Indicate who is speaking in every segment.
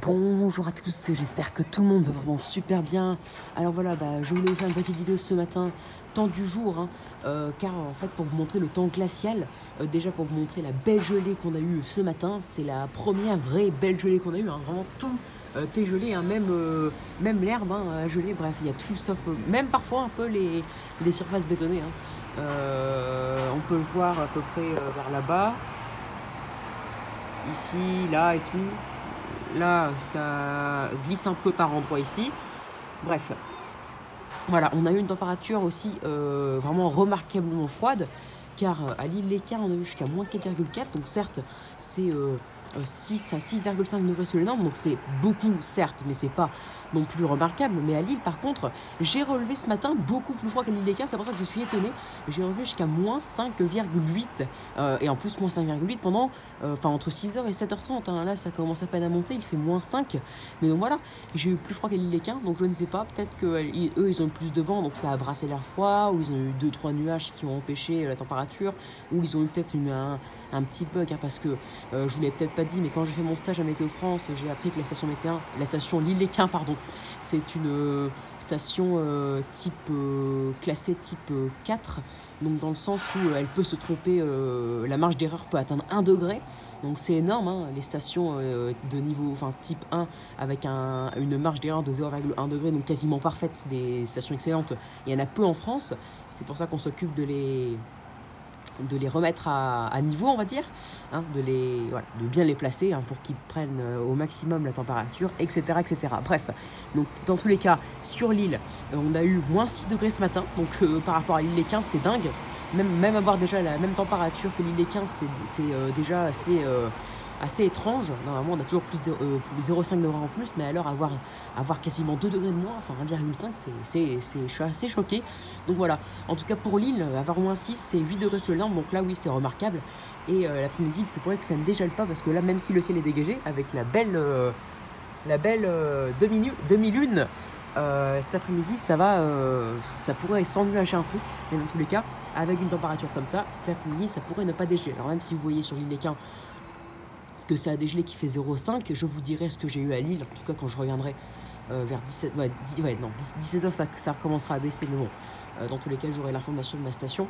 Speaker 1: Bonjour à tous, j'espère que tout le monde va vraiment super bien. Alors voilà, je voulais vous faire une petite vidéo ce matin, temps du jour, hein, car en fait pour vous montrer le temps glacial, déjà pour vous montrer la belle gelée qu'on a eue ce matin, c'est la première vraie belle gelée qu'on a eue, hein, vraiment tout est gelé, hein, même l'herbe a gelé, bref il y a tout sauf, même parfois un peu les surfaces bétonnées, hein. On peut le voir à peu près vers là-bas, ici, là et tout. Là, ça glisse un peu par endroits ici. Bref, voilà, on a eu une température aussi vraiment remarquablement froide, car à l'île Léquin, on a eu jusqu'à moins 4,4. Donc certes, c'est 6 à 6,5 degrés sous les normes, donc c'est beaucoup, certes, mais c'est pas non plus remarquable. Mais à Lille, par contre, j'ai relevé ce matin beaucoup plus froid qu'à l'île Léquin, c'est pour ça que je suis étonnée. J'ai relevé jusqu'à moins 5,8, et en plus moins 5,8 pendant, entre 6h et 7h30. Hein. Là, ça commence à peine à monter, il fait moins 5. Mais donc voilà, j'ai eu plus froid qu'à l'île Léquin, donc je ne sais pas, peut-être qu'eux, ils ont eu plus de vent, donc ça a brassé l'air froid, ou ils ont eu 2-3 nuages qui ont empêché la température, ou ils ont eu peut-être un petit bug, hein, parce que je vous l'ai peut-être pas dit, mais quand j'ai fait mon stage à Météo France, j'ai appris que la station Lille-Léquin, pardon, c'est une station classée type 4, donc dans le sens où elle peut se tromper, la marge d'erreur peut atteindre 1 degré, donc c'est énorme, hein, les stations de niveau type 1 avec une marge d'erreur de 0,1 degré, donc quasiment parfaite, des stations excellentes, il y en a peu en France, c'est pour ça qu'on s'occupe de les remettre à niveau, on va dire, hein, de bien les placer, hein, pour qu'ils prennent au maximum la température, etc., etc. Bref, donc dans tous les cas, sur l'île, on a eu moins 6 degrés ce matin, donc par rapport à l'île Léquin, c'est dingue. Même avoir déjà la même température que l'île Léquin, c'est déjà assez étrange. Normalement, on a toujours plus 0,5 degrés en plus, mais alors avoir quasiment 2 degrés de moins, enfin 1,5, je suis assez choqué. Donc voilà, en tout cas pour l'île, avoir moins 6, c'est 8 degrés sous les normes, donc là oui, c'est remarquable. Et l'après-midi, il se pourrait que ça ne dégèle pas, parce que là, même si le ciel est dégagé, avec la belle demi-lune, cet après-midi, ça pourrait s'ennuager un peu, mais dans tous les cas, avec une température comme ça, cet après-midi, ça pourrait ne pas dégeler. Alors même si vous voyez sur l'île Léquin que ça a dégelé qui fait 0,5, je vous dirai ce que j'ai eu à Lille, en tout cas quand je reviendrai vers 17h, ça recommencera à baisser, mais bon, dans tous les cas, j'aurai l'information de ma station,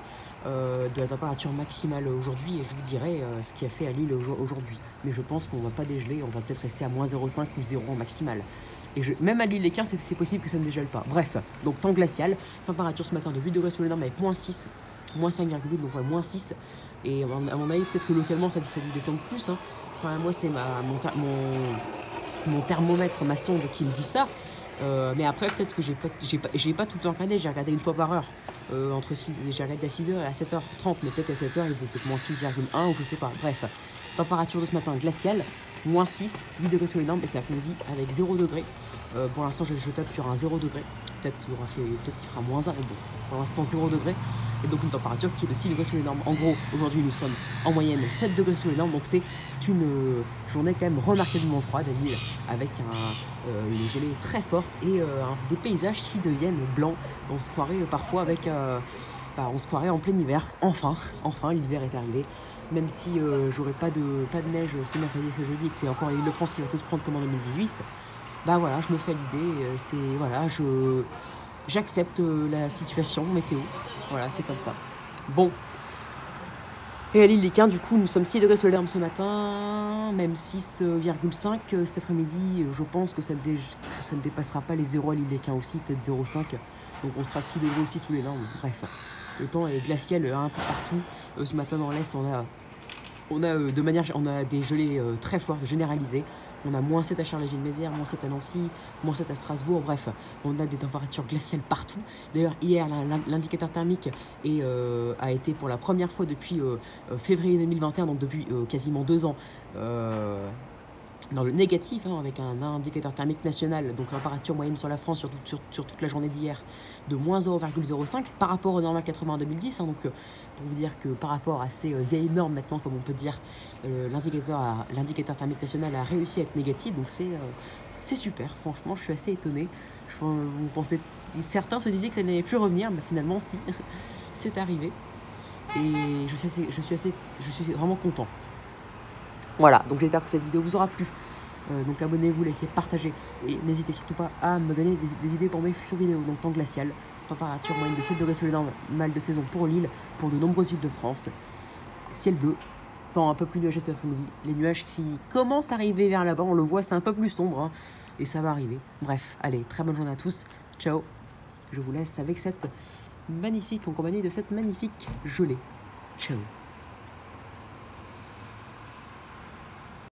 Speaker 1: de la température maximale aujourd'hui, et je vous dirai ce qui a fait à Lille aujourd'hui. Mais je pense qu'on va pas dégeler, on va peut-être rester à moins 0,5 ou 0 en maximal. Et même à l'île Léquin, c'est possible que ça ne dégèle pas. Bref, donc temps glacial, température ce matin de 8 degrés sous les normes avec moins 6, moins 5,8, donc ouais, moins 6. Et à mon avis, peut-être que localement, ça dû descendre plus, hein. Enfin, moi, c'est mon thermomètre, ma sonde qui me dit ça. Mais après, peut-être que j'ai pas tout le temps regardé. J'ai regardé une fois par heure. J'ai regardé à 6h et à 7h30. Mais peut-être à 7h, il faisait peut-être moins 6,1 ou je sais pas. Bref, température de ce matin glaciale. Moins 6, 8 degrés sous les normes. Et c'est l'après-midi avec 0 degré. Pour l'instant, je tape sur un 0 degré. Peut-être qu'il fera moins 1. Mais bon, pour l'instant, 0 degré. Et donc une température qui est de 6 degrés sous les normes. En gros, aujourd'hui, nous sommes en moyenne 7 degrés sous les normes. Donc c'est une journée quand même remarquablement froide à Lille, avec une gelée très forte et des paysages qui deviennent blancs. On se croirait parfois on se croirait en plein hiver. Enfin, l'hiver est arrivé. Même si j'aurai pas de neige ce mercredi et ce jeudi, et que c'est encore l'Île-de-France qui va tous prendre comme en 2018, voilà, je me fais l'idée. J'accepte la situation météo. Voilà, c'est comme ça. Bon. Et à l'île Léquin, du coup, nous sommes 6 degrés sous les normes ce matin, même 6,5 cet après-midi. Je pense que ça ne dépassera pas les 0 à l'île Léquin aussi, peut-être 0,5. Donc on sera 6 degrés aussi sous les normes. Bref, le temps est glacial un peu partout. Ce matin dans l'Est, on a des gelées très fortes, généralisées. On a moins 7 à Charleville-Mézières, moins 7 à Nancy, moins 7 à Strasbourg, bref, on a des températures glaciales partout. D'ailleurs, hier, l'indicateur thermique a été pour la première fois depuis février 2021, donc depuis quasiment 2 ans, dans le négatif, hein, avec un indicateur thermique national, donc température moyenne sur la France sur toute la journée d'hier, de moins 0,05 par rapport aux normales 80 2010. Hein, donc pour vous dire que par rapport à ces vieilles normes maintenant, comme on peut dire, l'indicateur thermique national a réussi à être négatif, donc c'est super. Franchement, je suis assez étonné. Certains se disaient que ça n'allait plus revenir, mais finalement si, c'est arrivé. Et je suis vraiment content. Voilà, donc j'espère que cette vidéo vous aura plu. Donc abonnez-vous, likez, partagez. Et n'hésitez surtout pas à me donner des idées pour mes futures vidéos. Donc temps glacial, température moyenne de 7 degrés sous les normales de saison pour l'île, pour de nombreuses îles de France. Ciel bleu, temps un peu plus nuageux cet après-midi. Les nuages qui commencent à arriver vers là-bas, on le voit, c'est un peu plus sombre. Hein, et ça va arriver. Bref, allez, très bonne journée à tous. Ciao. Je vous laisse avec cette magnifique, en compagnie de cette magnifique gelée. Ciao.